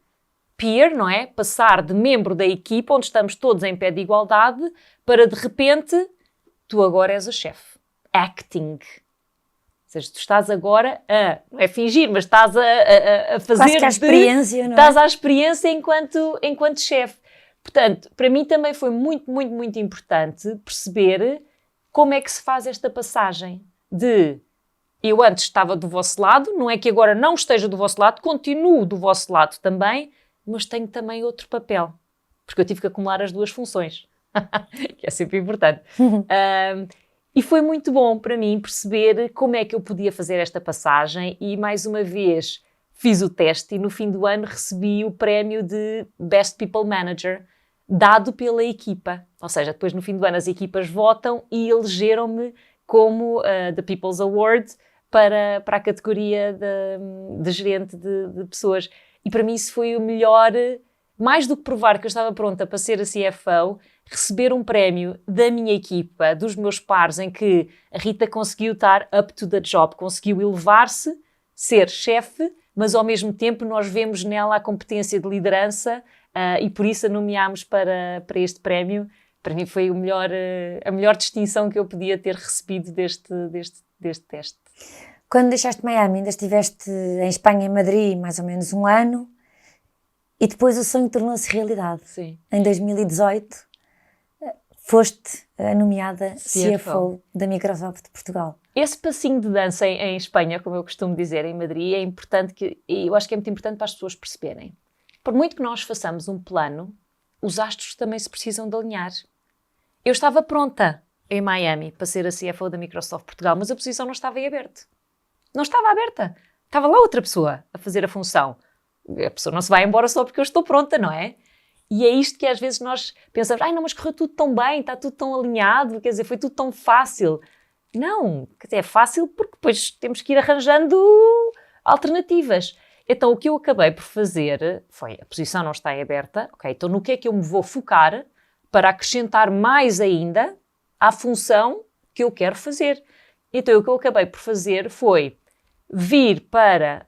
peer, não é? Passar de membro da equipa, onde estamos todos em pé de igualdade, para de repente tu agora és a chefe. Acting. Ou seja, tu estás agora não é fingir, mas estás a fazer... Quase que a experiência, não é? Estás à experiência enquanto chefe. Portanto, para mim também foi muito, muito, muito importante perceber como é que se faz esta passagem de eu antes estava do vosso lado, não é que agora não esteja do vosso lado, continuo do vosso lado também, mas tenho também outro papel, porque eu tive que acumular as duas funções, que é sempre importante. E foi muito bom para mim perceber como é que eu podia fazer esta passagem e, mais uma vez, fiz o teste e no fim do ano recebi o prémio de Best People Manager dado pela equipa. Ou seja, depois no fim do ano as equipas votam e elegeram-me como The People's Award para a categoria de gerente de pessoas. E para mim isso foi o melhor, mais do que provar que eu estava pronta para ser a CFO, receber um prémio da minha equipa, dos meus pares, em que a Rita conseguiu estar up to the job, conseguiu elevar-se, ser chefe, mas ao mesmo tempo nós vemos nela a competência de liderança e por isso a nomeámos para este prémio. Para mim foi a melhor distinção que eu podia ter recebido deste teste. Quando deixaste Miami, ainda estiveste em Espanha, em Madrid, mais ou menos um ano, e depois o sonho tornou-se realidade. Sim. Em 2018, foste nomeada CFO da Microsoft de Portugal. Esse passinho de dança em Espanha, como eu costumo dizer, em Madrid, é importante, eu acho que é muito importante para as pessoas perceberem. Por muito que nós façamos um plano, os astros também se precisam de alinhar. Eu estava pronta em Miami para ser a CFO da Microsoft Portugal, mas a posição não estava em aberto. Não estava aberta. Estava lá outra pessoa a fazer a função. A pessoa não se vai embora só porque eu estou pronta, não é? E é isto que às vezes nós pensamos, não, mas correu tudo tão bem, está tudo tão alinhado, quer dizer, foi tudo tão fácil. Não, quer dizer, é fácil porque depois temos que ir arranjando alternativas. Então o que eu acabei por fazer foi, a posição não está aberta, ok, então no que é que eu me vou focar para acrescentar mais ainda à função que eu quero fazer. Então o que eu acabei por fazer foi vir para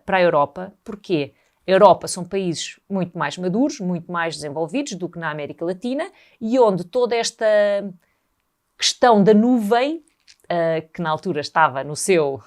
a Europa. Porquê? A Europa são países muito mais maduros, muito mais desenvolvidos do que na América Latina e onde toda esta questão da nuvem, que na altura estava no seu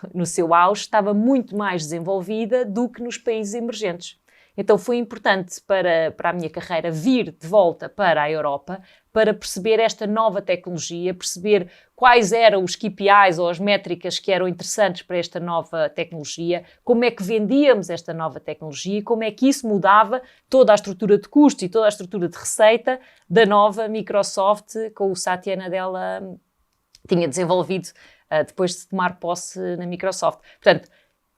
auge, estava muito mais desenvolvida do que nos países emergentes. Então foi importante para a minha carreira vir de volta para a Europa para perceber esta nova tecnologia, perceber quais eram os KPIs ou as métricas que eram interessantes para esta nova tecnologia, como é que vendíamos esta nova tecnologia, como é que isso mudava toda a estrutura de custo e toda a estrutura de receita da nova Microsoft com o Satya Nadella tinha desenvolvido depois de tomar posse na Microsoft. Portanto,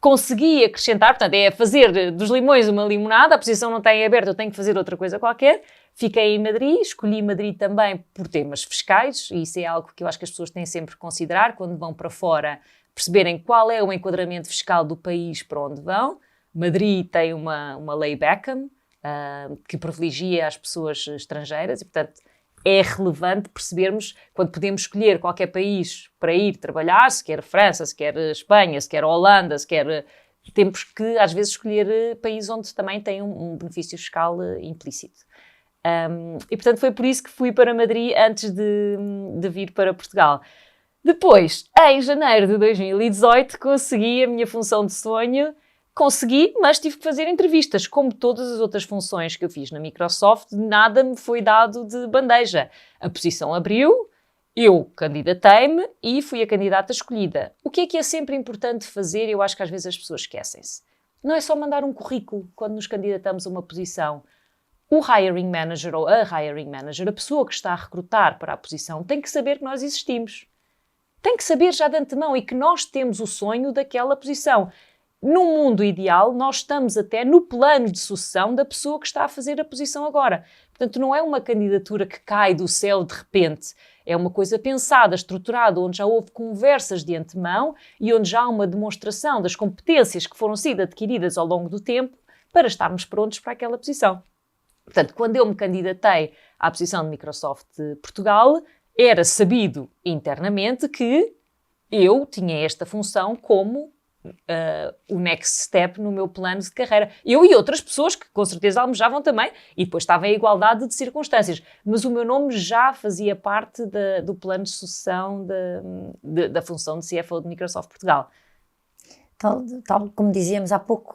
consegui acrescentar, portanto, é fazer dos limões uma limonada, a posição não está em aberto, eu tenho que fazer outra coisa qualquer. Fiquei em Madrid, escolhi Madrid também por temas fiscais, e isso é algo que eu acho que as pessoas têm sempre que considerar quando vão para fora, perceberem qual é o enquadramento fiscal do país para onde vão. Madrid tem uma lei Beckham, que privilegia as pessoas estrangeiras, e portanto é relevante percebermos quando podemos escolher qualquer país para ir trabalhar, se quer França, se quer Espanha, se quer Holanda, se quer... Temos que, às vezes, escolher países onde também tem um benefício fiscal implícito. E, portanto, foi por isso que fui para Madrid antes de vir para Portugal. Depois, em janeiro de 2018, consegui a minha função de sonho. Consegui, mas tive que fazer entrevistas. Como todas as outras funções que eu fiz na Microsoft, nada me foi dado de bandeja. A posição abriu, eu candidatei-me e fui a candidata escolhida. O que é sempre importante fazer? Eu acho que às vezes as pessoas esquecem-se. Não é só mandar um currículo quando nos candidatamos a uma posição. O hiring manager ou a hiring manager, a pessoa que está a recrutar para a posição, tem que saber que nós existimos. Tem que saber já de antemão e que nós temos o sonho daquela posição. No mundo ideal, nós estamos até no plano de sucessão da pessoa que está a fazer a posição agora. Portanto, não é uma candidatura que cai do céu de repente. É uma coisa pensada, estruturada, onde já houve conversas de antemão e onde já há uma demonstração das competências que foram sido adquiridas ao longo do tempo para estarmos prontos para aquela posição. Portanto, quando eu me candidatei à posição de Microsoft de Portugal, era sabido internamente que eu tinha esta função como o next step no meu plano de carreira. Eu e outras pessoas que com certeza almejavam também, e depois estava em igualdade de circunstâncias, mas o meu nome já fazia parte do plano de sucessão da função de CFO de Microsoft Portugal. Tal como dizíamos há pouco,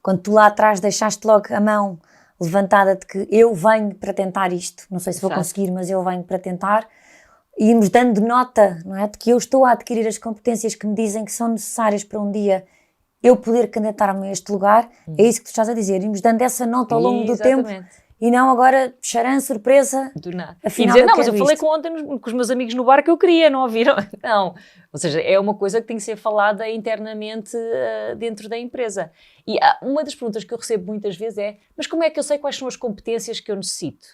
quando tu lá atrás deixaste logo a mão levantada de que eu venho para tentar isto, não sei se vou conseguir, mas eu venho para tentar, e irmos dando nota, não é, de que eu estou a adquirir as competências que me dizem que são necessárias para um dia eu poder candidatar-me a este lugar, é isso que tu estás a dizer, irmos dando essa nota ao longo do tempo, e não agora, charan, surpresa, do nada. Afinal, e dizer, não, mas eu falei com os meus amigos no bar que eu queria, não ouviram? Não. Ou seja, é uma coisa que tem que ser falada internamente dentro da empresa. E uma das perguntas que eu recebo muitas vezes é, mas como é que eu sei quais são as competências que eu necessito?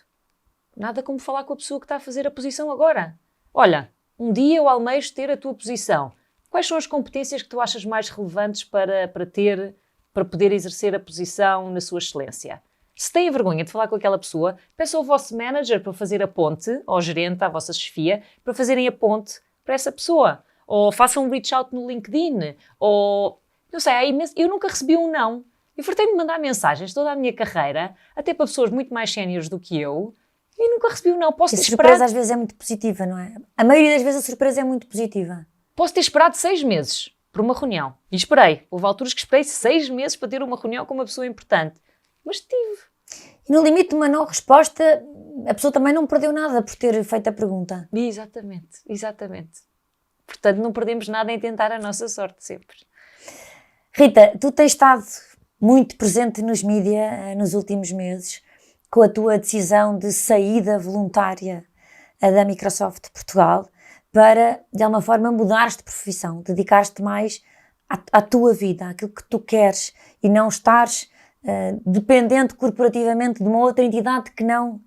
Nada como falar com a pessoa que está a fazer a posição agora. Olha, um dia eu almejo ter a tua posição. Quais são as competências que tu achas mais relevantes para poder exercer a posição na sua excelência? Se têm vergonha de falar com aquela pessoa, peçam ao vosso manager para fazer a ponte, ao gerente, à vossa chefia, para fazerem a ponte para essa pessoa. Ou façam um reach out no LinkedIn, ou... Não sei, eu nunca recebi um não. Eu fartei-me de mandar mensagens toda a minha carreira, até para pessoas muito mais séniores do que eu, e nunca recebi um não. A surpresa às vezes é muito positiva, não é? A maioria das vezes a surpresa é muito positiva. Posso ter esperado 6 meses por uma reunião. E esperei. Houve alturas que esperei 6 meses para ter uma reunião com uma pessoa importante. Mas tive. E no limite de uma não resposta, a pessoa também não perdeu nada por ter feito a pergunta. Exatamente, exatamente. Portanto, não perdemos nada em tentar a nossa sorte sempre. Rita, tu tens estado muito presente nos mídias nos últimos meses com a tua decisão de saída voluntária da Microsoft Portugal para, de alguma forma, mudares de profissão, dedicares-te mais à tua vida, àquilo que tu queres e não estares dependente corporativamente de uma outra entidade que não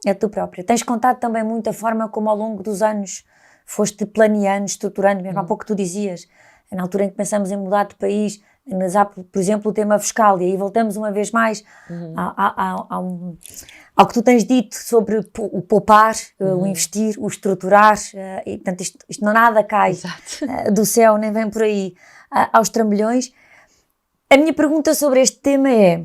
é tu própria. Tens contado também muito a forma como ao longo dos anos foste planeando, estruturando, mesmo há pouco tu dizias, na altura em que pensamos em mudar de país, mas há, por exemplo, o tema fiscal, e aí voltamos uma vez mais ao que tu tens dito sobre o poupar, o investir, o estruturar, e portanto isto não nada cai do céu, nem vem por aí aos trambolhões. A minha pergunta sobre este tema é,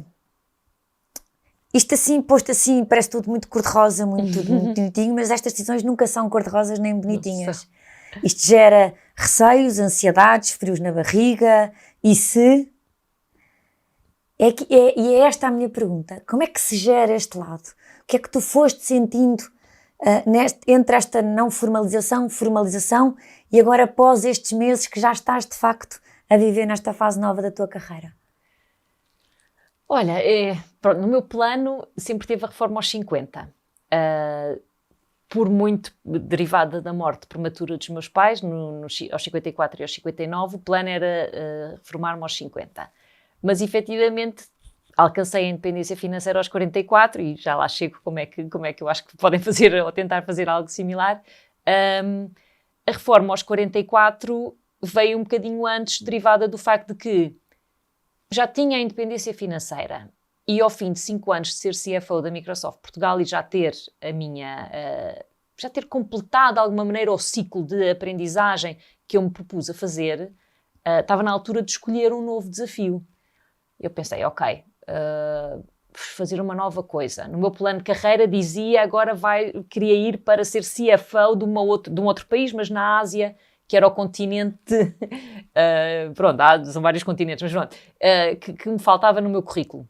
isto assim, posto assim, parece tudo muito cor-de-rosa, tudo muito bonitinho, mas estas decisões nunca são cor-de-rosas nem bonitinhas. Isto gera receios, ansiedades, frios na barriga, e se... E é esta a minha pergunta. Como é que se gera este lado? O que é que tu foste sentindo entre esta não formalização, formalização, e agora após estes meses que já estás de facto a viver nesta fase nova da tua carreira? Olha, pronto, no meu plano sempre teve a reforma aos 50. Por muito derivada da morte prematura dos meus pais, aos 54 e aos 59, o plano era reformar-me aos 50. Mas, efetivamente, alcancei a independência financeira aos 44 e já lá chego como é que eu acho que podem fazer ou tentar fazer algo similar. A reforma aos 44 veio um bocadinho antes, derivada do facto de que já tinha a independência financeira e ao fim de 5 anos de ser CFO da Microsoft Portugal e já ter já ter completado de alguma maneira o ciclo de aprendizagem que eu me propus a fazer, estava na altura de escolher um novo desafio. Eu pensei, ok, fazer uma nova coisa. No meu plano de carreira dizia agora queria ir para ser CFO de um outro país, mas na Ásia, que era o continente, pronto, são vários continentes, mas pronto, que me faltava no meu currículo.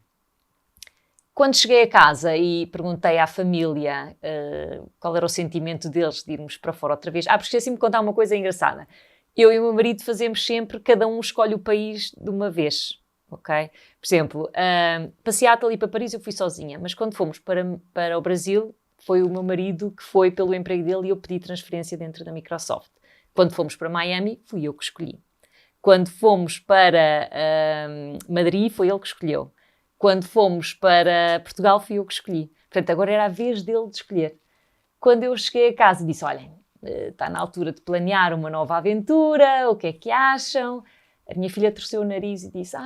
Quando cheguei a casa e perguntei à família qual era o sentimento deles de irmos para fora outra vez, porque esqueci-me de contar uma coisa engraçada. Eu e o meu marido fazemos sempre, cada um escolhe o país de uma vez, ok? Por exemplo, para Seattle e para Paris eu fui sozinha, mas quando fomos para o Brasil, foi o meu marido que foi pelo emprego dele e eu pedi transferência dentro da Microsoft. Quando fomos para Miami, fui eu que escolhi. Quando fomos para Madrid, foi ele que escolheu. Quando fomos para Portugal, fui eu que escolhi. Portanto, agora era a vez dele de escolher. Quando eu cheguei a casa, disse, olhem, está na altura de planear uma nova aventura, o que é que acham? A minha filha torceu o nariz e disse,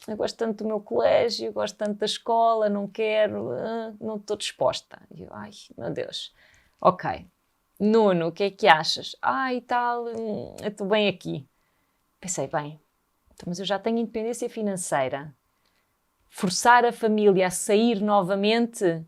eu gosto tanto do meu colégio, gosto tanto da escola, não quero, não estou disposta. E eu, meu Deus, ok. Nuno, o que é que achas? E tal, eu estou bem aqui. Pensei, bem, mas eu já tenho independência financeira. Forçar a família a sair novamente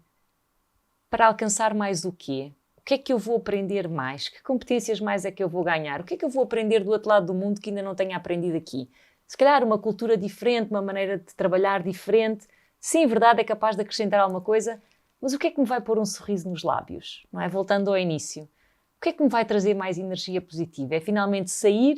para alcançar mais o quê? O que é que eu vou aprender mais? Que competências mais é que eu vou ganhar? O que é que eu vou aprender do outro lado do mundo que ainda não tenha aprendido aqui? Se calhar uma cultura diferente, uma maneira de trabalhar diferente. Sim, verdade, é capaz de acrescentar alguma coisa, mas o que é que me vai pôr um sorriso nos lábios? Não é? Voltando ao início. O que é que me vai trazer mais energia positiva? É finalmente sair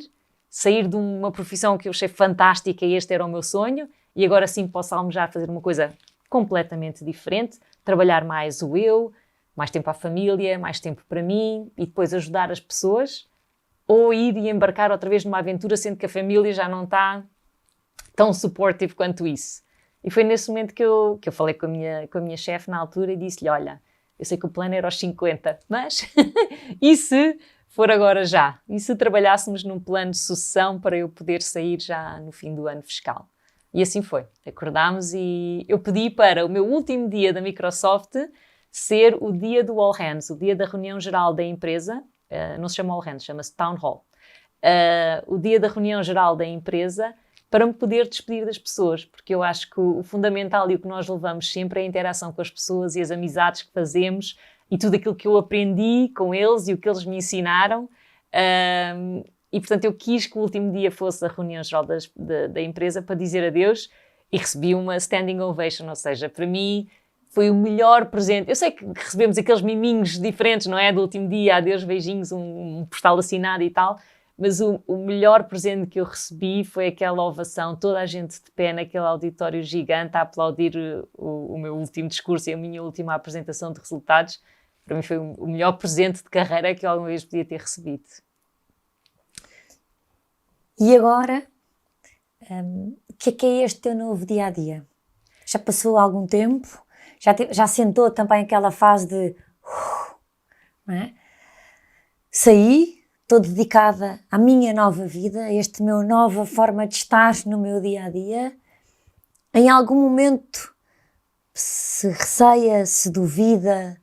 de uma profissão que eu achei fantástica e este era o meu sonho, e agora sim posso almejar fazer uma coisa completamente diferente, trabalhar mais o eu, mais tempo à família, mais tempo para mim e depois ajudar as pessoas, ou ir e embarcar outra vez numa aventura, sendo que a família já não está tão supportive quanto isso. E foi nesse momento que eu falei com a minha chefe na altura e disse-lhe, olha, eu Eu sei que o plano era aos 50, mas e se for agora já? E se trabalhássemos num plano de sucessão para eu poder sair já no fim do ano fiscal? E assim foi. Acordámos e eu pedi para o meu último dia da Microsoft ser o dia do All Hands, o dia da reunião geral da empresa. Não se chama All Hands, chama-se Town Hall. O dia da reunião geral da empresa, para me poder despedir das pessoas, porque eu acho que o fundamental e o que nós levamos sempre é a interação com as pessoas e as amizades que fazemos e tudo aquilo que eu aprendi com eles e o que eles me ensinaram. E, portanto, eu quis que o último dia fosse a reunião geral da empresa para dizer adeus e recebi uma standing ovation, ou seja, para mim foi o melhor presente. Eu sei que recebemos aqueles miminhos diferentes, não é? Do último dia, adeus, beijinhos, um postal assinado e tal, mas o melhor presente que eu recebi foi aquela ovação, toda a gente de pé naquele auditório gigante a aplaudir o meu último discurso e a minha última apresentação de resultados. Para mim foi o melhor presente de carreira que eu alguma vez podia ter recebido. E agora, o que é este teu novo dia-a-dia? Já passou algum tempo? Já sentou também aquela fase de... não é? Saí, estou dedicada à minha nova vida, a esta minha nova forma de estar no meu dia-a-dia. Em algum momento se receia, se duvida,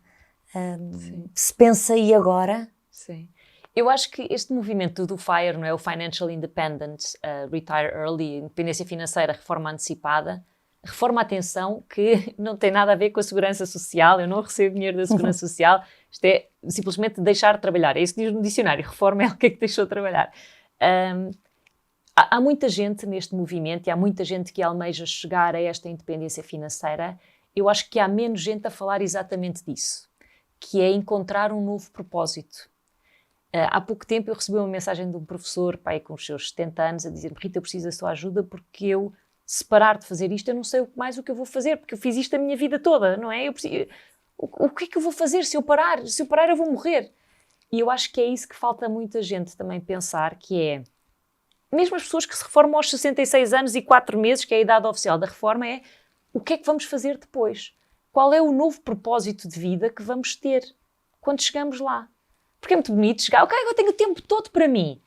se pensa e agora? Sim. Eu acho que este movimento do FIRE, não é? O Financial Independence, Retire Early, independência financeira, reforma antecipada, reforma, atenção, que não tem nada a ver com a segurança social. Eu não recebo dinheiro da segurança social. Isto é simplesmente deixar de trabalhar. É isso que diz no dicionário. Reforma é o que é que deixou de trabalhar. Há muita gente neste movimento e há muita gente que almeja chegar a esta independência financeira. Eu acho que há menos gente a falar exatamente disso, que é encontrar um novo propósito. Há pouco tempo eu recebi uma mensagem de um professor, pai com os seus 70 anos, a dizer-me: Rita, eu preciso da sua ajuda porque eu, se parar de fazer isto, eu não sei mais o que eu vou fazer, porque eu fiz isto a minha vida toda, não é? O que é que eu vou fazer se eu parar? Se eu parar eu vou morrer. E eu acho que é isso que falta a muita gente também pensar, que é, mesmo as pessoas que se reformam aos 66 anos e 4 meses, que é a idade oficial da reforma, é o que é que vamos fazer depois? Qual é o novo propósito de vida que vamos ter quando chegamos lá? Porque é muito bonito chegar, ok, eu tenho o tempo todo para mim.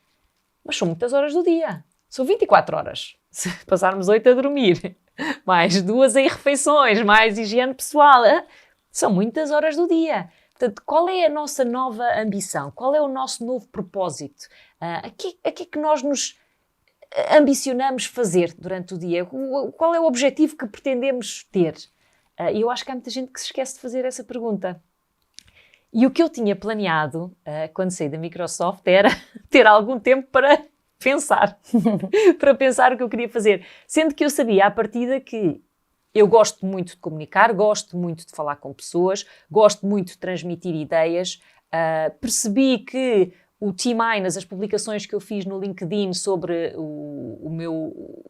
Mas são muitas horas do dia. São 24 horas. Se passarmos 8 a dormir, mais 2 em refeições, mais higiene pessoal, são muitas horas do dia. Portanto, qual é a nossa nova ambição? Qual é o nosso novo propósito? A que é que nós nos ambicionamos fazer durante o dia? Qual é o objetivo que pretendemos ter? E eu acho que há muita gente que se esquece de fazer essa pergunta. E o que eu tinha planeado, quando saí da Microsoft, era ter algum tempo para pensar. Para pensar o que eu queria fazer. Sendo que eu sabia à partida que eu gosto muito de comunicar, gosto muito de falar com pessoas, gosto muito de transmitir ideias. Percebi que o T-Minus, as publicações que eu fiz no LinkedIn sobre o meu...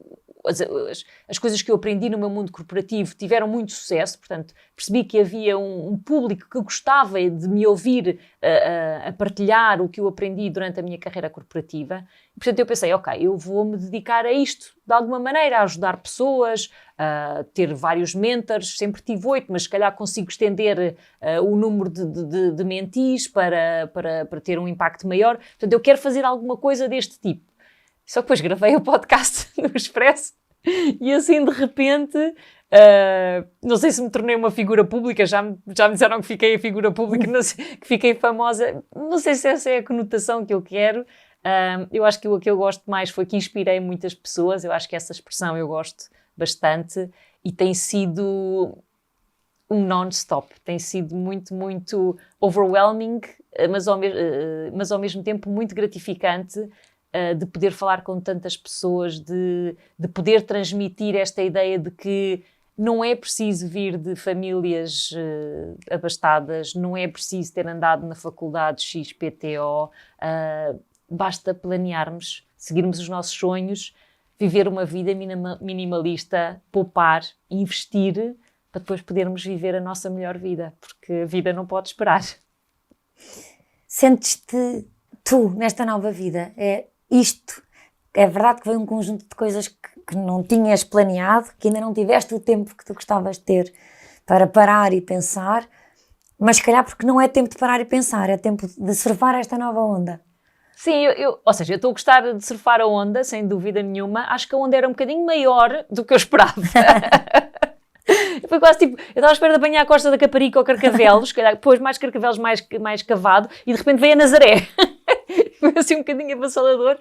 As coisas que eu aprendi no meu mundo corporativo tiveram muito sucesso, portanto, percebi que havia um público que gostava de me ouvir a partilhar o que eu aprendi durante a minha carreira corporativa. E, portanto, eu pensei, ok, eu vou-me dedicar a isto de alguma maneira, a ajudar pessoas, a ter vários mentors. Sempre tive 8, mas se calhar consigo estender o número de mentees para ter um impacto maior. Portanto, eu quero fazer alguma coisa deste tipo. Só que depois gravei o podcast no Expresso e assim de repente, não sei se me tornei uma figura pública, já me disseram que fiquei a figura pública, não sei, que fiquei famosa, não sei se essa é a conotação que eu quero. Eu acho que o que eu gosto mais foi que inspirei muitas pessoas, eu acho que essa expressão eu gosto bastante e tem sido um non-stop, tem sido muito, muito overwhelming, mas ao mesmo tempo muito gratificante, de poder falar com tantas pessoas, de poder transmitir esta ideia de que não é preciso vir de famílias abastadas, não é preciso ter andado na faculdade XPTO, basta planearmos, seguirmos os nossos sonhos, viver uma vida minimalista, poupar, investir, para depois podermos viver a nossa melhor vida, porque a vida não pode esperar. Sentes-te tu, nesta nova vida, isto, é verdade que veio um conjunto de coisas que não tinhas planeado, que ainda não tiveste o tempo que tu gostavas de ter para parar e pensar, Mas se calhar porque não é tempo de parar e pensar, é tempo de surfar esta nova onda. Sim, ou seja, eu estou a gostar de surfar a onda, sem dúvida nenhuma. Acho que a onda era um bocadinho maior do que eu esperava. Foi quase tipo, eu estava à espera de apanhar a Costa da Caparica ou Carcavelos, depois mais Carcavelos mais cavado, e de repente veio a Nazaré. Foi assim um bocadinho avassalador.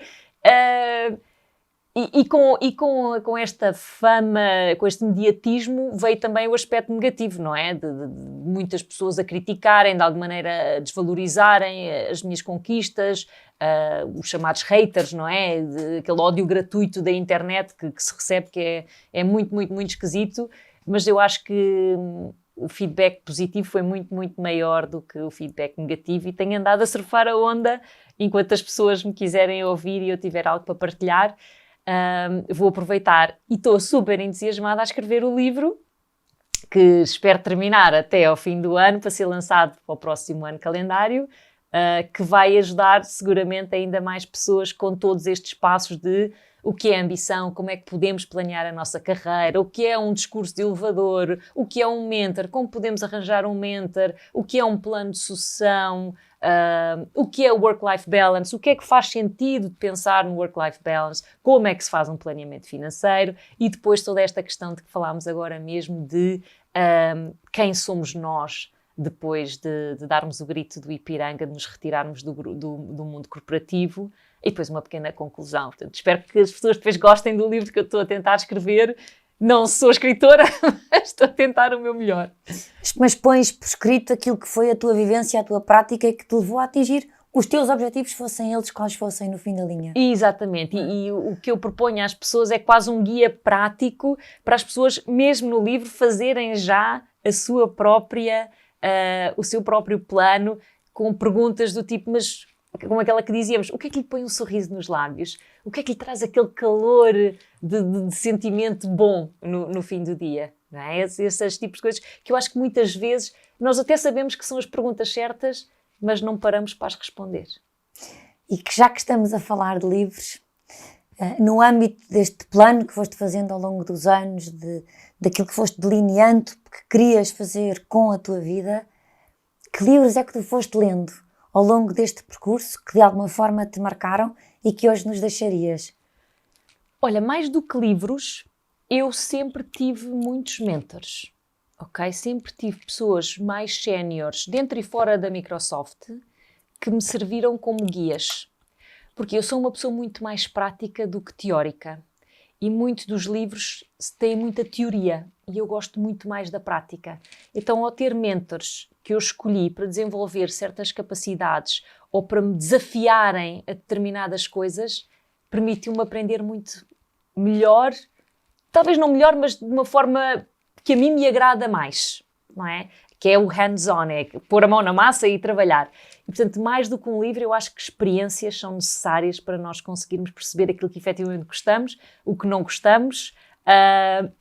Com esta fama, com este mediatismo, veio também o aspecto negativo, não é? De muitas pessoas a criticarem, de alguma maneira a desvalorizarem as minhas conquistas, os chamados haters, não é? Aquele ódio gratuito da internet que se recebe, que é muito, muito, muito esquisito, mas eu acho que o feedback positivo foi muito, muito maior do que o feedback negativo, e tenho andado a surfar a onda enquanto as pessoas me quiserem ouvir e eu tiver algo para partilhar. Vou aproveitar e estou super entusiasmada a escrever o livro, que espero terminar até ao fim do ano, para ser lançado para o próximo ano calendário, que vai ajudar seguramente ainda mais pessoas com todos estes passos de o que é ambição, como é que podemos planear a nossa carreira, o que é um discurso de elevador, o que é um mentor, como podemos arranjar um mentor, o que é um plano de sucessão, o que é o work-life balance, o que é que faz sentido de pensar no work-life balance, como é que se faz um planeamento financeiro, e depois toda esta questão de que falámos agora mesmo de quem somos nós depois de darmos o grito do Ipiranga, de nos retirarmos do mundo corporativo, e depois uma pequena conclusão. Portanto, espero que as pessoas depois gostem do livro que eu estou a tentar escrever. Não sou escritora, mas estou a tentar o meu melhor. Mas pões por escrito aquilo que foi a tua vivência, a tua prática, e que te levou a atingir os teus objetivos, fossem eles quais fossem no fim da linha. Exatamente, e o que eu proponho às pessoas é quase um guia prático para as pessoas, mesmo no livro, fazerem já a sua própria, o seu próprio plano, com perguntas do tipo, mas como aquela que dizíamos, o que é que lhe põe um sorriso nos lábios? O que é que lhe traz aquele calor de sentimento bom no fim do dia? Não é? Esses tipos de coisas que eu acho que muitas vezes nós até sabemos que são as perguntas certas, mas não paramos para as responder. E que já que estamos a falar de livros, no âmbito deste plano que foste fazendo ao longo dos anos, daquilo que foste delineando, que querias fazer com a tua vida, que livros é que tu foste lendo ao longo deste percurso que de alguma forma te marcaram e que hoje nos deixarias? Olha, mais do que livros, eu sempre tive muitos mentors, ok? Sempre tive pessoas mais séniores dentro e fora da Microsoft que me serviram como guias, porque eu sou uma pessoa muito mais prática do que teórica, e muitos dos livros têm muita teoria e eu gosto muito mais da prática. Então, ao ter mentors que eu escolhi para desenvolver certas capacidades ou para me desafiarem a determinadas coisas, permitiu-me aprender muito melhor, talvez não melhor, mas de uma forma que a mim me agrada mais, não é? Que é o hands-on, é pôr a mão na massa e trabalhar. E, portanto, mais do que um livro, eu acho que experiências são necessárias para nós conseguirmos perceber aquilo que efetivamente gostamos, o que não gostamos,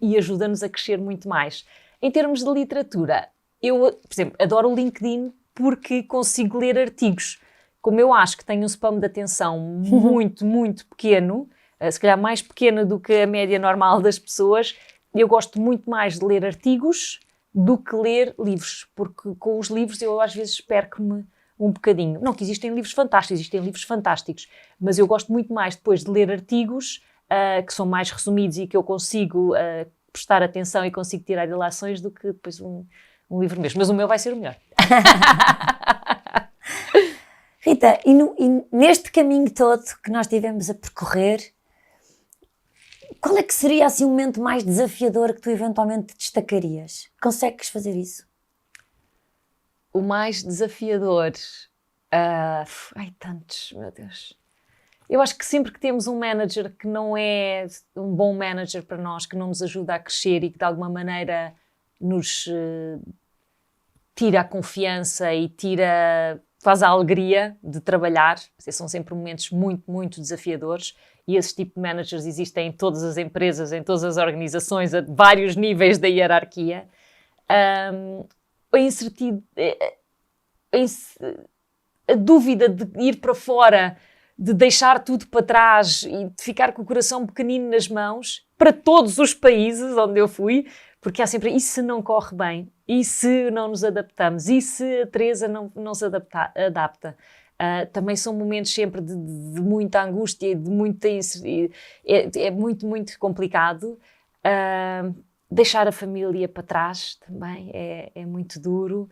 e ajuda-nos a crescer muito mais. Em termos de literatura, eu, por exemplo, adoro o LinkedIn porque consigo ler artigos. Como eu acho que tenho um spam de atenção muito, muito pequeno, se calhar mais pequeno do que a média normal das pessoas, eu gosto muito mais de ler artigos do que ler livros, porque com os livros eu às vezes perco-me um bocadinho. Não que existem livros fantásticos, mas eu gosto muito mais depois de ler artigos que são mais resumidos e que eu consigo prestar atenção e consigo tirar ilações do que depois um livro mesmo. Mas o meu vai ser o melhor. Rita, e neste caminho todo que nós tivemos a percorrer, qual é que seria assim o momento mais desafiador que tu eventualmente destacarias? Consegues fazer isso? O mais desafiador? Tantos, meu Deus. Eu acho que sempre que temos um manager que não é um bom manager para nós, que não nos ajuda a crescer e que de alguma maneira nos tira a confiança e faz a alegria de trabalhar, são sempre momentos muito, muito desafiadores, e esse tipo de managers existem em todas as empresas, em todas as organizações, a vários níveis da hierarquia. A dúvida de ir para fora, de deixar tudo para trás e de ficar com o coração pequenino nas mãos, para todos os países onde eu fui, Porque há sempre, e se não corre bem? E se não nos adaptamos? E se a Teresa não se adapta? Também são momentos sempre de muita angústia e de muita... É muito, muito complicado. Deixar a família para trás também é muito duro.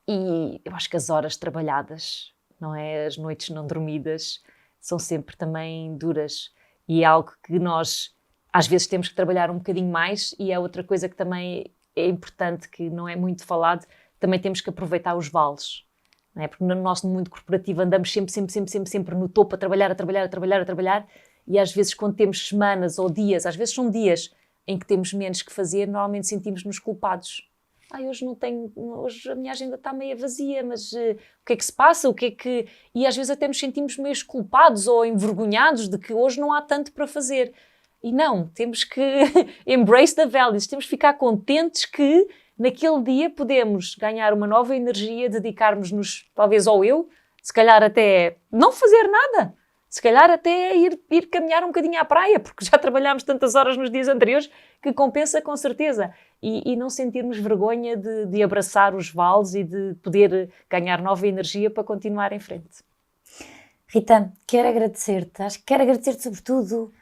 E eu acho que as horas trabalhadas, não é? As noites não dormidas, são sempre também duras. E é algo que nós, às vezes, temos que trabalhar um bocadinho mais, e é outra coisa que também é importante, que não é muito falado, também temos que aproveitar os vales. Não é? Porque no nosso mundo corporativo andamos sempre no topo, a trabalhar, e às vezes quando temos semanas ou dias, às vezes são dias em que temos menos que fazer, normalmente sentimos-nos culpados. Hoje não tenho, hoje a minha agenda está meio vazia, mas o que é que se passa? E às vezes até nos sentimos meio culpados ou envergonhados de que hoje não há tanto para fazer. E não, temos que embrace the values, temos que ficar contentes que naquele dia podemos ganhar uma nova energia, dedicarmos-nos, talvez ao eu, se calhar até não fazer nada, se calhar até ir caminhar um bocadinho à praia, porque já trabalhámos tantas horas nos dias anteriores que compensa com certeza. E não sentirmos vergonha de abraçar os vales e de poder ganhar nova energia para continuar em frente. Rita, quero agradecer-te. Acho que quero agradecer-te sobretudo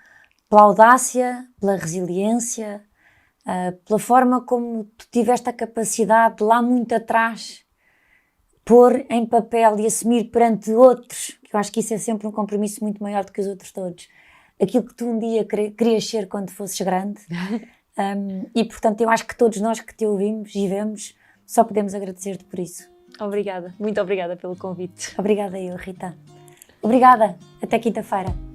pela audácia, pela resiliência, pela forma como tu tiveste a capacidade de lá muito atrás pôr em papel e assumir perante outros, que eu acho que isso é sempre um compromisso muito maior do que os outros todos, aquilo que tu um dia querias ser quando fosses grande. E portanto eu acho que todos nós que te ouvimos e vemos só podemos agradecer-te por isso. Obrigada, muito obrigada pelo convite. Obrigada eu, Rita. Obrigada, até quinta-feira.